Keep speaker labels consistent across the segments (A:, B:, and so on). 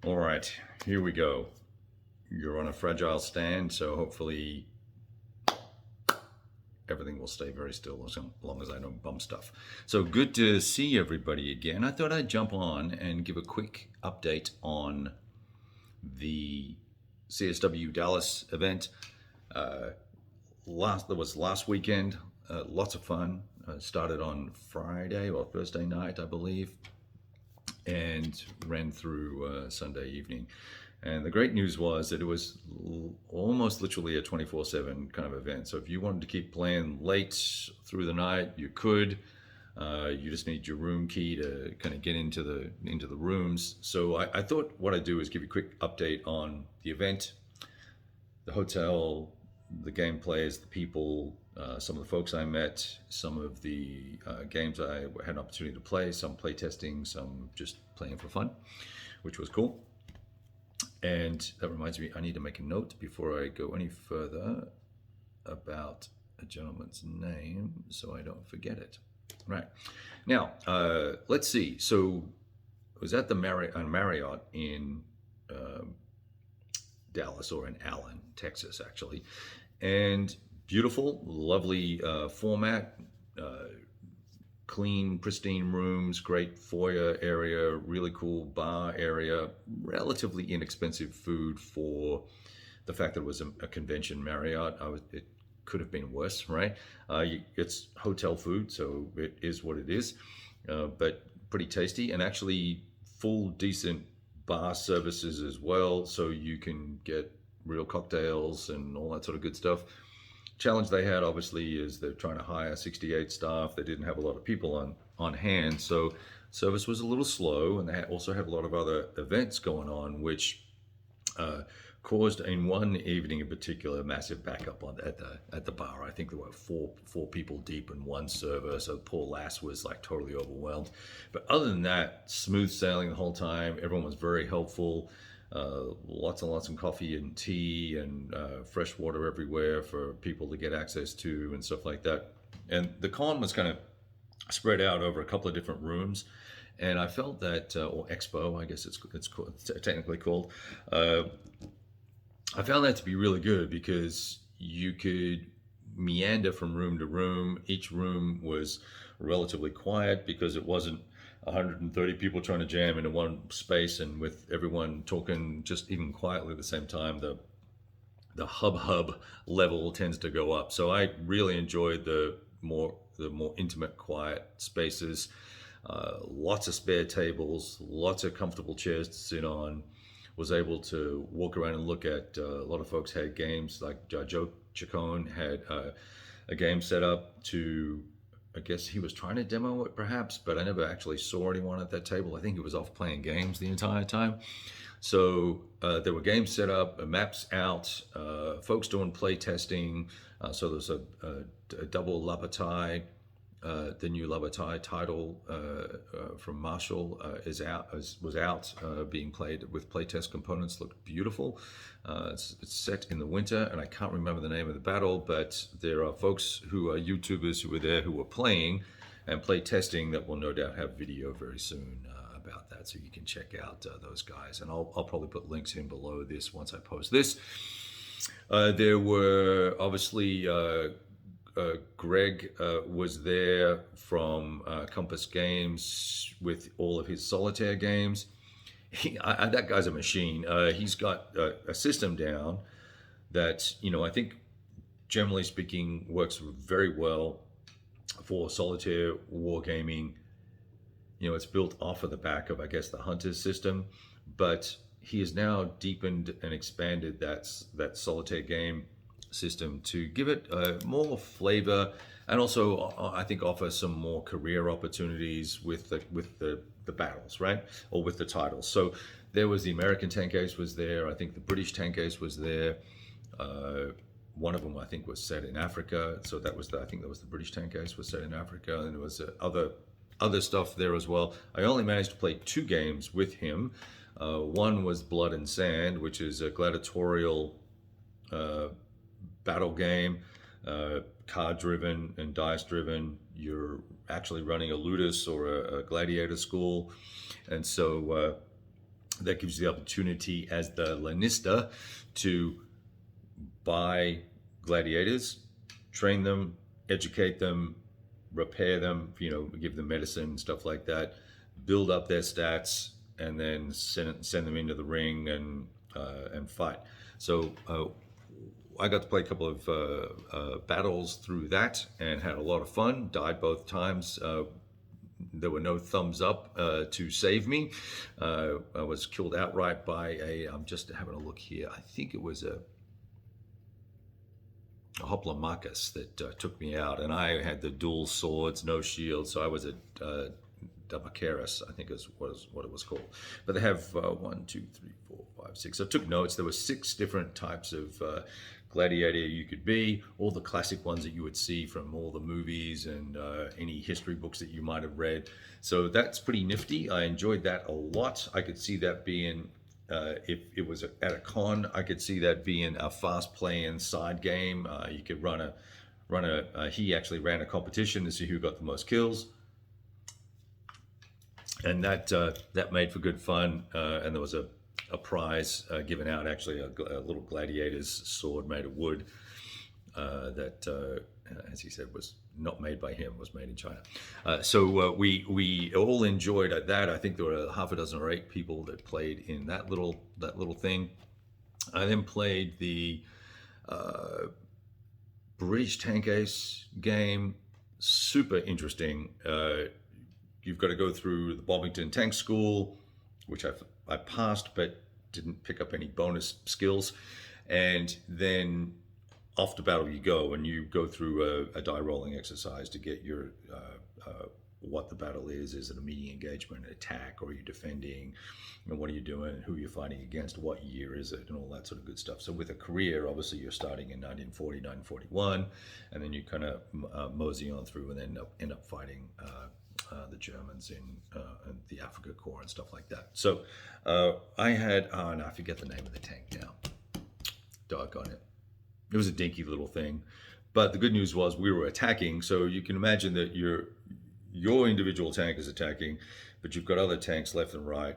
A: All right, here we go. You're on a fragile stand, so hopefully everything will stay very still as long as I don't bump stuff. So good to see everybody again. I thought I'd jump on and give a quick update on the CSW Dallas event. Uh, that was last weekend. Lots of fun. Started on Friday or Thursday night, I believe, and ran through Sunday evening. And the great news was that it was almost literally a 24/7 kind of event. So if you wanted to keep playing late through the night, you could. You just need your room key to kind of get into the rooms. So I thought what I'd do is give you a quick update on the event, the hotel, the game players, the people, some of the folks I met, some of the games I had an opportunity to play, some play testing, some just playing for fun, which was cool. And that reminds me, I need to make a note before I go any further about a gentleman's name so I don't forget it. Right. Now, let's see. So I was at the Marriott in Dallas, or in Allen, Texas, actually. And beautiful, lovely format, clean, pristine rooms, great foyer area, really cool bar area, relatively inexpensive food for the fact that it was a convention Marriott. It could have been worse, right? It's hotel food, so it is what it is, but pretty tasty, and actually full decent bar services as well, so you can get real cocktails and all that sort of good stuff. Challenge they had obviously is they're trying to hire 68 staff. They didn't have a lot of people on hand, so service was a little slow, and they also had a lot of other events going on, which caused in one evening in particular massive backup at the bar. I think there were four people deep in one server, so poor lass was like totally overwhelmed. But other than that, smooth sailing the whole time. Everyone was very helpful. Lots and lots of coffee and tea and fresh water everywhere for people to get access to and stuff like that. And the con was kind of spread out over a couple of different rooms. And I felt that, or expo, I guess it's technically called. I found that to be really good because you could meander from room to room. Each room was relatively quiet because it wasn't 130 people trying to jam into one space, and with everyone talking just even quietly at the same time, the hub level tends to go up. So I really enjoyed the more intimate, quiet spaces. Lots of spare tables, lots of comfortable chairs to sit on. Was able to walk around and look at a lot of folks had games, like Joe Chacon had a game set up to, I guess he was trying to demo it perhaps, but I never actually saw anyone at that table. I think he was off playing games the entire time. So there were games set up, maps out, folks doing play testing. So there's a double Labatai. The new Labatai title from Marshall was out, being played with playtest components. Looked beautiful. It's set in the winter, and I can't remember the name of the battle, but there are folks who are YouTubers who were there who were playing and play testing that will no doubt have video very soon about that, so you can check out those guys. And I'll probably put links in below this once I post this. There were obviously Greg was there from Compass Games with all of his solitaire games. That guy's a machine. He's got a system down that, I think generally speaking works very well for solitaire wargaming. It's built off of the back of, I guess, the Hunter's system, but he has now deepened and expanded that solitaire game system to give it more flavor, and also I think offer some more career opportunities with the battles, right, or with the titles. So there was the American tank ace was there. I think the British tank ace was there. One of them I think was set in Africa, so I think that was the British tank ace was set in Africa, and there was other stuff there as well. I only managed to play 2 games with him. One was Blood and Sand, which is a gladiatorial battle game, card driven and dice driven. You're actually running a ludus or a gladiator school, and so that gives you the opportunity as the Lanista to buy gladiators, train them, educate them, repair them, give them medicine, stuff like that, build up their stats, and then send them into the ring and fight. So I got to play a couple of battles through that and had a lot of fun. Died both times. There were no thumbs up to save me. I was killed outright by I'm just having a look here. I think it was a Hoplomachus that took me out, and I had the dual swords, no shield, so I was a Dabacaris, I think is what it was called. But they have 1, 2, 3, 4, 5, 6. So I took notes. There were 6 different types of gladiator you could be, all the classic ones that you would see from all the movies and any history books that you might have read. So that's pretty nifty. I enjoyed that a lot. I could see that being, if it was at a con, I could see that being a fast playing side game. You could he actually ran a competition to see who got the most kills. And that made for good fun. And there was a prize given out, actually, a little gladiator's sword made of wood that, as he said, was not made by him, was made in China. So we all enjoyed that. I think there were half a dozen or 8 people that played in that little thing. I then played the British Tank Ace game. Super interesting. You've got to go through the Bovington Tank School, which I passed, but didn't pick up any bonus skills. And then off to battle you go, and you go through a die rolling exercise to get your what the battle is. Is it a meeting engagement, an attack, or are you defending? And what are you doing? Who are you fighting against? What year is it? And all that sort of good stuff. So with a career, obviously you're starting in 1940, 1941, and then you kind of mosey on through and then end up fighting the Germans in the Africa Corps and stuff like that. So I had, no, I forget the name of the tank now. Doggone it. It was a dinky little thing. But the good news was we were attacking, so you can imagine that your individual tank is attacking, but you've got other tanks left and right,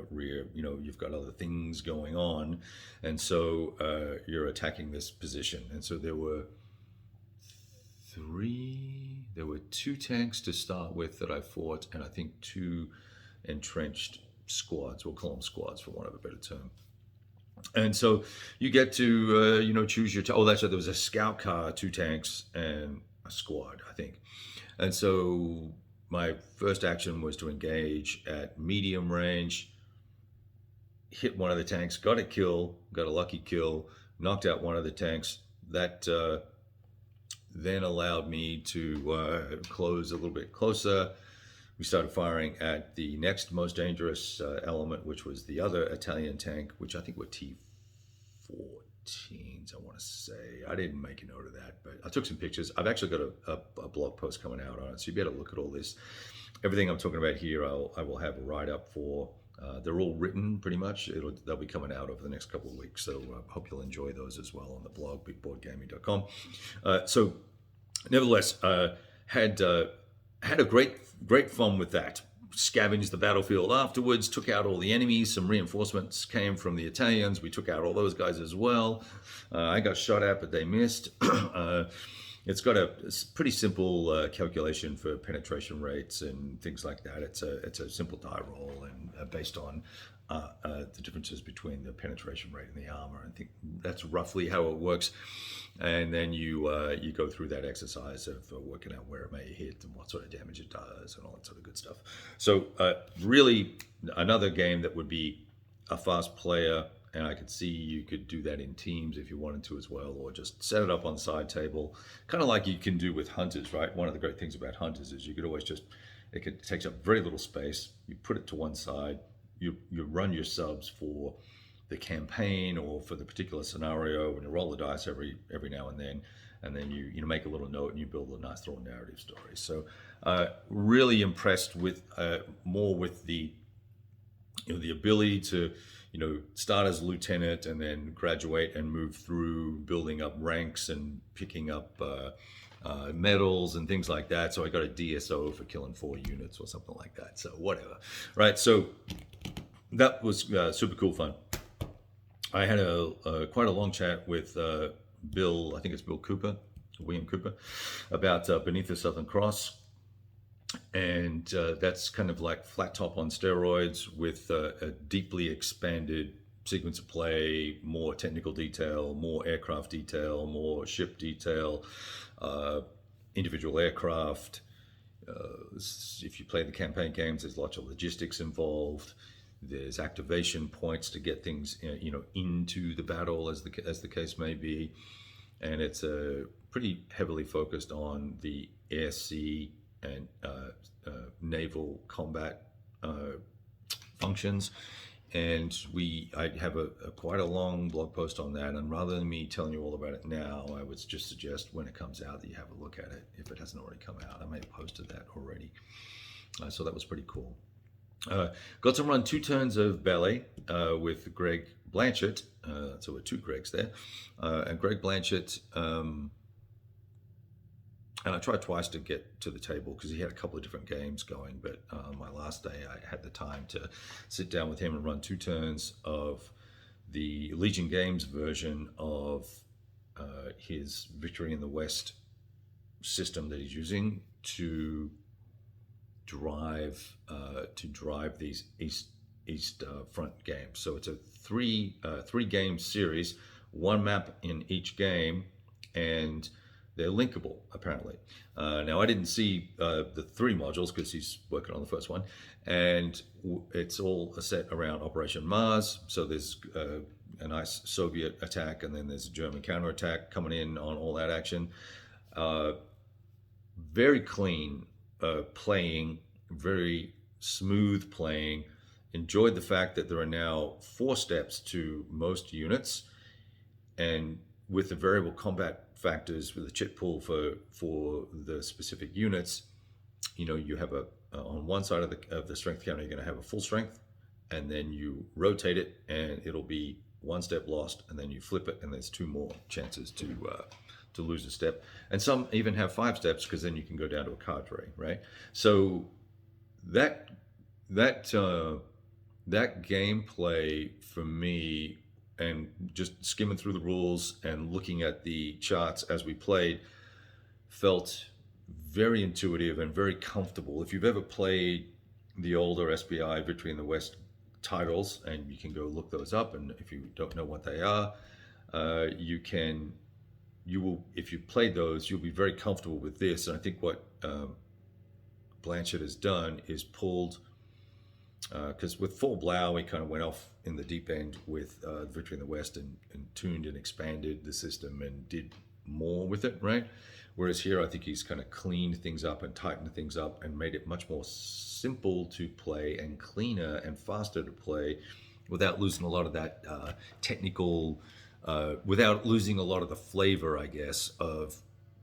A: rear, you've got other things going on, and so you're attacking this position. And so there were 2 tanks to start with that I fought, and I think 2 entrenched squads. We'll call them squads for want of a better term. And so you get to choose your that's right, there was a scout car, 2 tanks, and a squad, I think. And so my first action was to engage at medium range, hit one of the tanks, got a lucky kill, knocked out one of the tanks. That then allowed me to close a little bit closer. We started firing at the next most dangerous element, which was the other Italian tank, which I think were T-14s, I want to say. I didn't make a note of that, but I took some pictures. I've actually got a blog post coming out on it, so you better look at all this. Everything I'm talking about here, I will have a write-up for. They're all written pretty much. They'll be coming out over the next couple of weeks, so I hope you'll enjoy those as well on the blog, bigboardgaming.com. So nevertheless, had a great fun with that. Scavenged the battlefield afterwards, took out all the enemies. Some reinforcements came from the Italians. We took out all those guys as well. I got shot at, but they missed. It's got a pretty simple calculation for penetration rates and things like that. It's a simple die roll and based on the differences between the penetration rate and the armor. I think that's roughly how it works. And then you go through that exercise of working out where it may hit and what sort of damage it does and all that sort of good stuff. So really another game that would be a fast player, and I could see you could do that in teams if you wanted to as well, or just set it up on the side table, kind of like you can do with Hunters, right? One of the great things about Hunters is you could always it takes up very little space. You put it to one side, you run your subs for the campaign or for the particular scenario, and you roll the dice every now and then you make a little note and you build a nice little narrative story. So really impressed with more with the the ability to start as a lieutenant and then graduate and move through building up ranks and picking up medals and things like that. So I got a DSO for killing 4 units or something like that. So whatever, right? So that was super cool fun. I had a quite a long chat with Bill. I think it's Bill Cooper, William Cooper, about Beneath the Southern Cross, and that's kind of like flat top on steroids with a deeply expanded sequence of play, more technical detail, more aircraft detail, more ship detail, uh, individual aircraft. If you play the campaign games, there's lots of logistics involved. There's activation points to get things, into the battle, as the case may be, and it's pretty heavily focused on the air, sea, and naval combat functions. And I have quite a long blog post on that. And rather than me telling you all about it now, I would just suggest when it comes out that you have a look at it if it hasn't already come out. I may have posted that already. So that was pretty cool. Got to run 2 turns of ballet with Greg Blanchett. So we're 2 Gregs there. And Greg Blanchett, and I tried twice to get to the table because he had a couple of different games going. But my last day, I had the time to sit down with him and run 2 turns of the Legion Games version of his Victory in the West system that he's using to drive these East Front games. So it's a 3 game series, 1 map in each game, and they're linkable apparently. Now I didn't see the 3 modules because he's working on the first one, and it's all set around Operation Mars. So there's a nice Soviet attack, and then there's a German counterattack coming in on all that action. Very clean playing, very smooth playing. Enjoyed the fact that there are now 4 steps to most units, and with the variable combat factors with the chip pool for the specific units, you have on one side of the strength counter, you're going to have a full strength, and then you rotate it, and it'll be 1 step lost, and then you flip it, and there's 2 more chances to lose a step. And some even have 5 steps because then you can go down to a cadre, right? So that gameplay for me, and just skimming through the rules and looking at the charts as we played, felt very intuitive and very comfortable. If you've ever played the older SPI Victory in the West titles, and you can go look those up, and if you don't know what they are, if you've played those, you'll be very comfortable with this. And I think what Blanchett has done is pulled, because with Full Blau, we kind of went off in the deep end with Victory in the West and tuned and expanded the system and did more with it, right? Whereas here, I think he's kind of cleaned things up and tightened things up and made it much more simple to play and cleaner and faster to play without losing a lot of that technical, without losing a lot of the flavor, I guess, of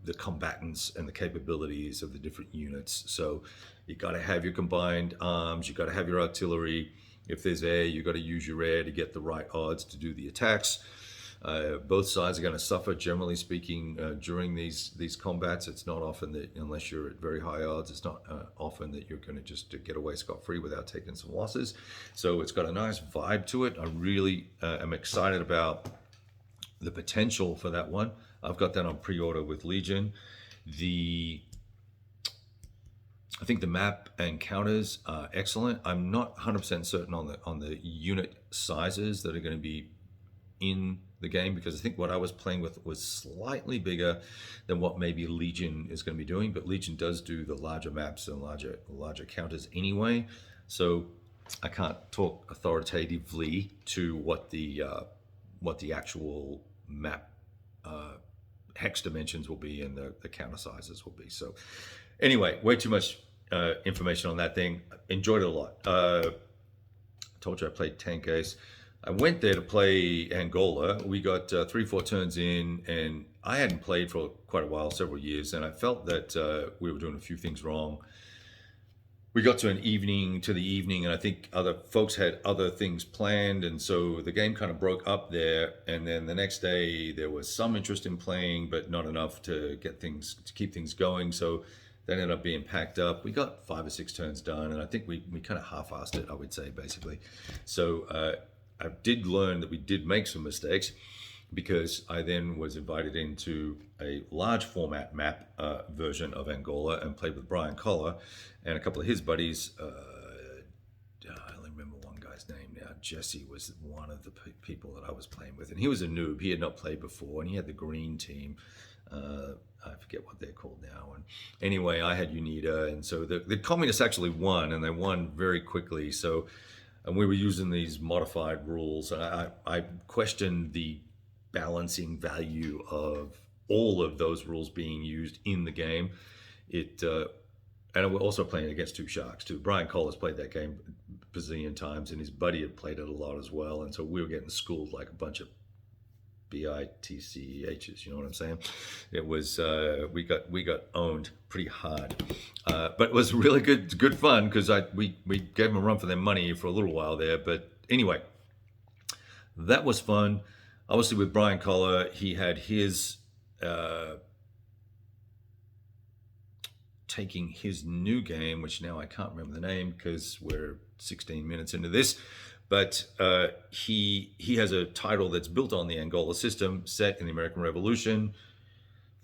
A: the combatants and the capabilities of the different units. So you got to have your combined arms, you got to have your artillery. If there's air, you got to use your air to get the right odds to do the attacks. Both sides are going to suffer, generally speaking, during these combats. It's not often that, unless you're at very high odds, it's not often that you're going to just get away scot-free without taking some losses. So it's got a nice vibe to it. I really am excited about the potential for that one. I've got that on pre-order with Legion. I think the map and counters are excellent. I'm not 100% certain on the unit sizes that are going to be in the game, because I think what I was playing with was slightly bigger than what maybe Legion is going to be doing. But Legion does do the larger maps and larger counters anyway. So I can't talk authoritatively to what the actual map hex dimensions will be and the counter sizes will be. So anyway, way too much information on that thing. Enjoyed it a lot. I told you I played Tank Ace. I went there to play Angola. We got 3-4 turns in, and I hadn't played for quite a while, several years, and I felt that we were doing a few things wrong. We got to the evening, and I think other folks had other things planned, and so the game kind of broke up there. And then the next day, there was some interest in playing, but not enough to keep things going. So That ended up being packed up. We got 5 or 6 turns done, and I think we kind of half-assed it, I would say, basically. So I did learn that we did make some mistakes, because I then was invited into a large format map version of Angola and played with Brian Collar and a couple of his buddies. I only remember one guy's name now. Jesse was one of the people that I was playing with, and he was a noob. He had not played before, and he had the green team. I forget what they're called now. And anyway, I had UNITA, and so the communists actually won, and they won very quickly. So, and we were using these modified rules, and I questioned the balancing value of all of those rules being used in the game. And we're also playing against two sharks too. Brian Collar's played that game a bazillion times, and his buddy had played it a lot as well. And so we were getting schooled like a bunch of bitchs. You know what I'm saying? It was we got owned pretty hard, but it was really good fun, because we gave them a run for their money for a little while there. But anyway, that was fun. Obviously, with Brian Collar, he had his taking his new game, which now I can't remember the name because we're 16 minutes into this, but he has a title that's built on the Angola system, set in the American Revolution,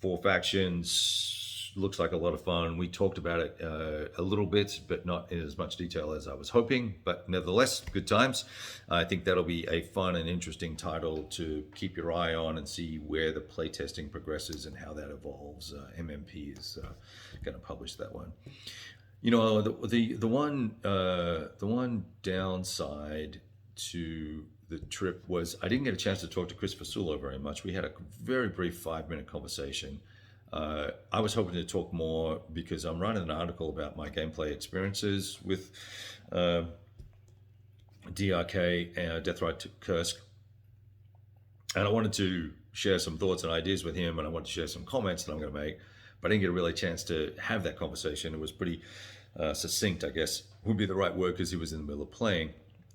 A: 4 factions. Looks like a lot of fun. We talked about it a little bit, but not in as much detail as I was hoping. But nevertheless, good times. I think that'll be a fun and interesting title to keep your eye on and see where the playtesting progresses and how that evolves. MMP is going to publish that one. You know, the one downside to the trip was I didn't get a chance to talk to Chris Fasulo very much. We had a very brief 5-minute conversation. I was hoping to talk more because I'm writing an article about my gameplay experiences with DRK, Death Ride to Kursk. And I wanted to share some thoughts and ideas with him, and I wanted to share some comments that I'm going to make. But I didn't get a really chance to have that conversation. It was pretty succinct, I guess, would be the right word, because he was in the middle of playing.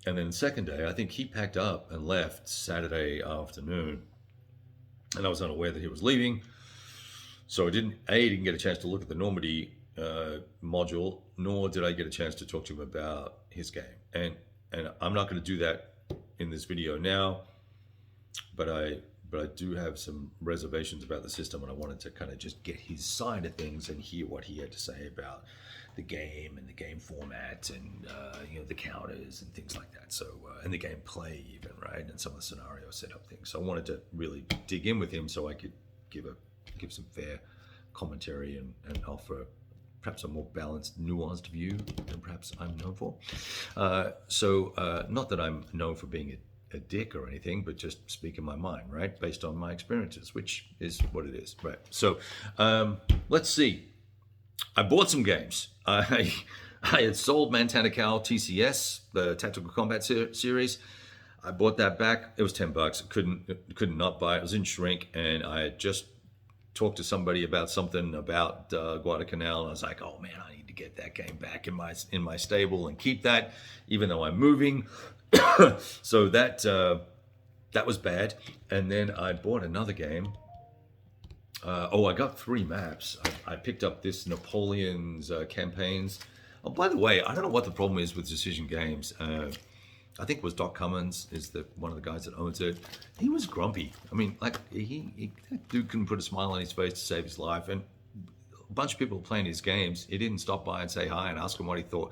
A: And then the second day, I think he packed up and left Saturday afternoon. And I was unaware that he was leaving. So I didn't get a chance to look at the Normandy module, nor did I get a chance to talk to him about his game. And I'm not going to do that in this video now, but I do have some reservations about the system, and I wanted to kind of just get his side of things and hear what he had to say about the game and the game format and the counters and things like that. So and the gameplay even, right, and some of the scenario setup things. So I wanted to really dig in with him so I could give some fair commentary and offer perhaps a more balanced, nuanced view than perhaps I'm known for. Not that I'm known for being a dick or anything, but just speaking my mind, right? Based on my experiences, which is what it is, right? So let's see. I bought some games. I had sold Mantanakal TCS, the Tactical Combat Series. I bought that back. It was $10. Couldn't not buy it. It was in shrink, and I had just talked to somebody about something about Guadalcanal, and I was like, oh man, I need to get that game back in my stable and keep that, even though I'm moving. So that was bad. And then I bought another game. I got 3 maps. I picked up this Napoleon's campaigns. Oh, by the way, I don't know what the problem is with Decision Games. I think it was Doc Cummins is one of the guys that owns it. He was grumpy. I mean, like that dude couldn't put a smile on his face to save his life. And a bunch of people playing his games, he didn't stop by and say hi and ask him what he thought.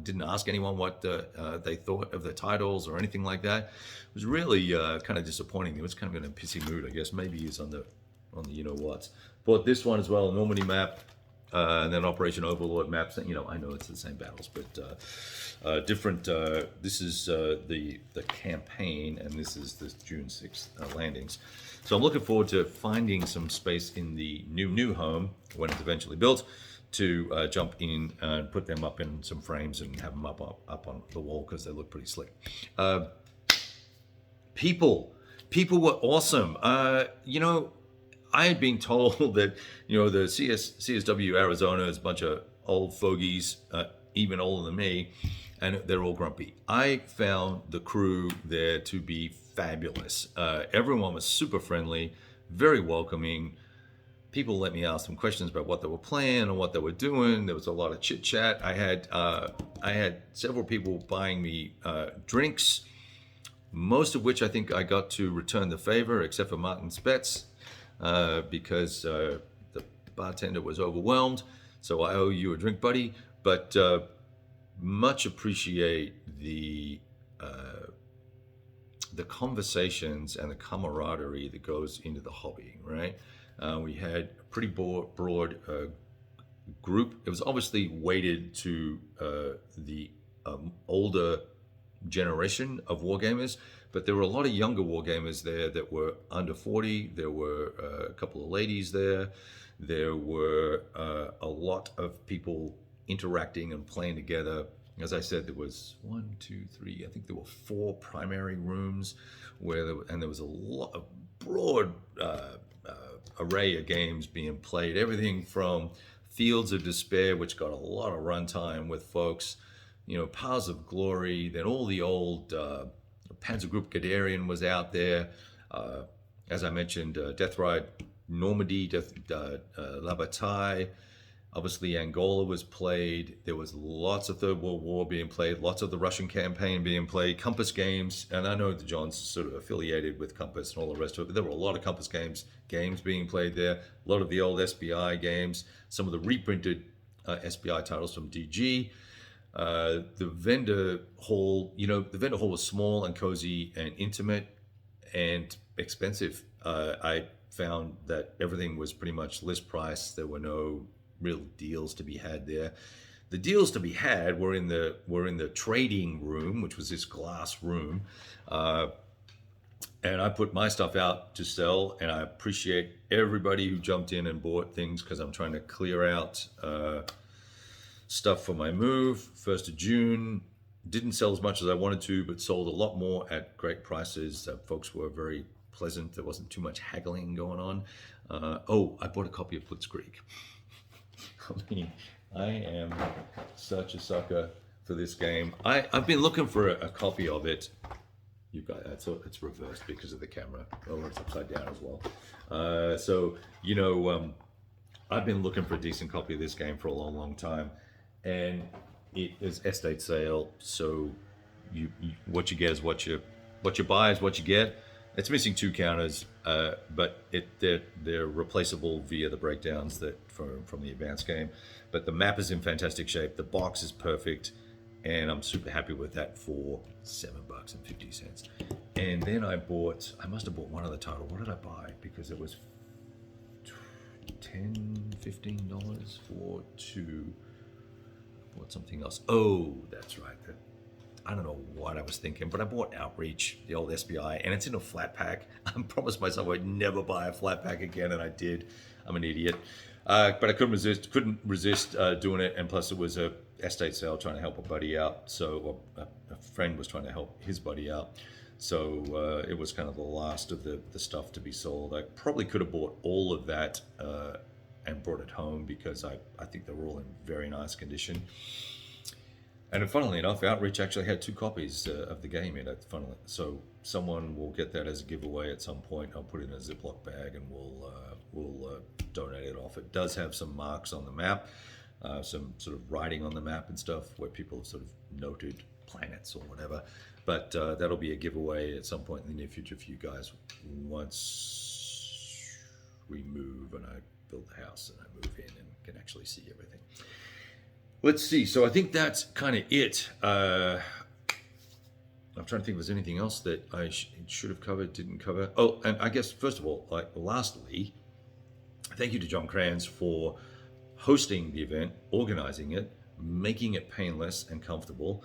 A: Didn't ask anyone what they thought of the titles or anything like that. It was really kind of disappointing. He was kind of in a pissy mood, I guess. Maybe he's on the you know what. Bought this one as well, a Normandy map. And then Operation Overlord maps. I know it's the same battles, but different. This is the campaign, and this is the June 6th landings. So I'm looking forward to finding some space in the new home when it's eventually built to jump in and put them up in some frames and have them up on the wall because they look pretty slick. People were awesome. I had been told that, the CSW Arizona is a bunch of old fogies, even older than me, and they're all grumpy. I found the crew there to be fabulous. Everyone was super friendly, very welcoming, people let me ask them questions about what they were playing and what they were doing. There was a lot of chit chat. I had several people buying me drinks, most of which I think I got to return the favor, except for Martin Spetz, because the bartender was overwhelmed. So I owe you a drink, buddy. But much appreciate the conversations and the camaraderie that goes into the hobby, right? We had a pretty broad group. It was obviously weighted to the older generation of wargamers, but there were a lot of younger wargamers there that were under 40. There were a couple of ladies there. There were a lot of people interacting and playing together. As I said, there was 1, 2, 3. I think there were 4 primary rooms and there was a lot of broad array of games being played. Everything from Fields of Despair, which got a lot of runtime with folks, Powers of Glory. Then all the old Panzer Group Guderian was out there. As I mentioned, Death Ride Normandy, La Bataille. Obviously, Angola was played. There was lots of Third World War being played, lots of the Russian campaign being played, Compass games. And I know that John's sort of affiliated with Compass and all the rest of it, but there were a lot of Compass games being played there, a lot of the old SBI games, some of the reprinted SBI titles from DG. The vendor hall, the vendor hall was small and cozy and intimate and expensive. I found that everything was pretty much list price. There were no real deals to be had there. The deals to be had were in the trading room, which was this glass room, and I put my stuff out to sell. And I appreciate everybody who jumped in and bought things, because I'm trying to clear out stuff for my move. 1st of June, didn't sell as much as I wanted to, but sold a lot more at great prices. Folks were very pleasant. There wasn't too much haggling going on. I bought a copy of Blitzkrieg. I mean, I am such a sucker for this game. I've been looking for a copy of it. You've got that, so it's reversed because of the camera. Oh, it's upside down as well. I've been looking for a decent copy of this game for a long, long time, and it is estate sale. So what you get is what you buy is what you get. It's missing 2 counters, but they're replaceable via the breakdowns from the advanced game. But the map is in fantastic shape. The box is perfect, and I'm super happy with that for $7.50. And then I must have bought one other title. What did I buy? Because it was $15 for 2. Bought something else. Oh, that's right. I don't know what I was thinking, but I bought Outreach, the old SBI, and it's in a flat pack. I promised myself I'd never buy a flat pack again, and I did. I'm an idiot. But I couldn't resist doing it, and plus it was a estate sale trying to help a buddy out. So a friend was trying to help his buddy out. So it was kind of the last of the stuff to be sold. I probably could have bought all of that and brought it home, because I think they were all in very nice condition. And funnily enough, Outreach actually had 2 copies of the game in it. So someone will get that as a giveaway at some point. I'll put it in a Ziploc bag, and we'll donate it off. It does have some marks on the map, some sort of writing on the map and stuff, where people have sort of noted planets or whatever. But that'll be a giveaway at some point in the near future for you guys, once we move and I build the house and I move in and can actually see everything. Let's see. So I think that's kind of it. I'm trying to think if there's anything else that I should have covered, didn't cover. Oh, and I guess, first of all, lastly, thank you to John Kranz for hosting the event, organizing it, making it painless and comfortable.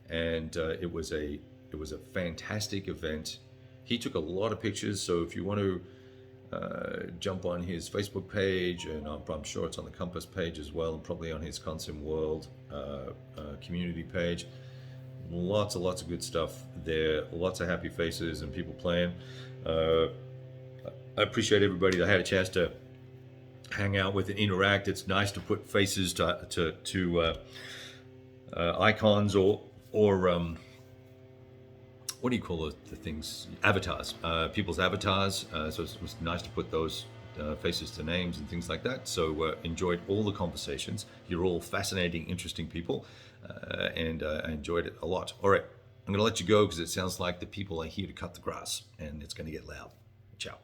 A: And it was a fantastic event. He took a lot of pictures. So if you want to jump on his Facebook page, and I'm sure it's on the Compass page as well, and probably on his Consim World community page. Lots of good stuff there. Lots of happy faces and people playing. I appreciate everybody that had a chance to hang out with and interact. It's nice to put faces to icons or what do you call the things? Avatars, people's avatars. So it was nice to put those faces to names and things like that. So enjoyed all the conversations. You're all fascinating, interesting people, and I enjoyed it a lot. All right, I'm going to let you go because it sounds like the people are here to cut the grass, and it's going to get loud. Ciao.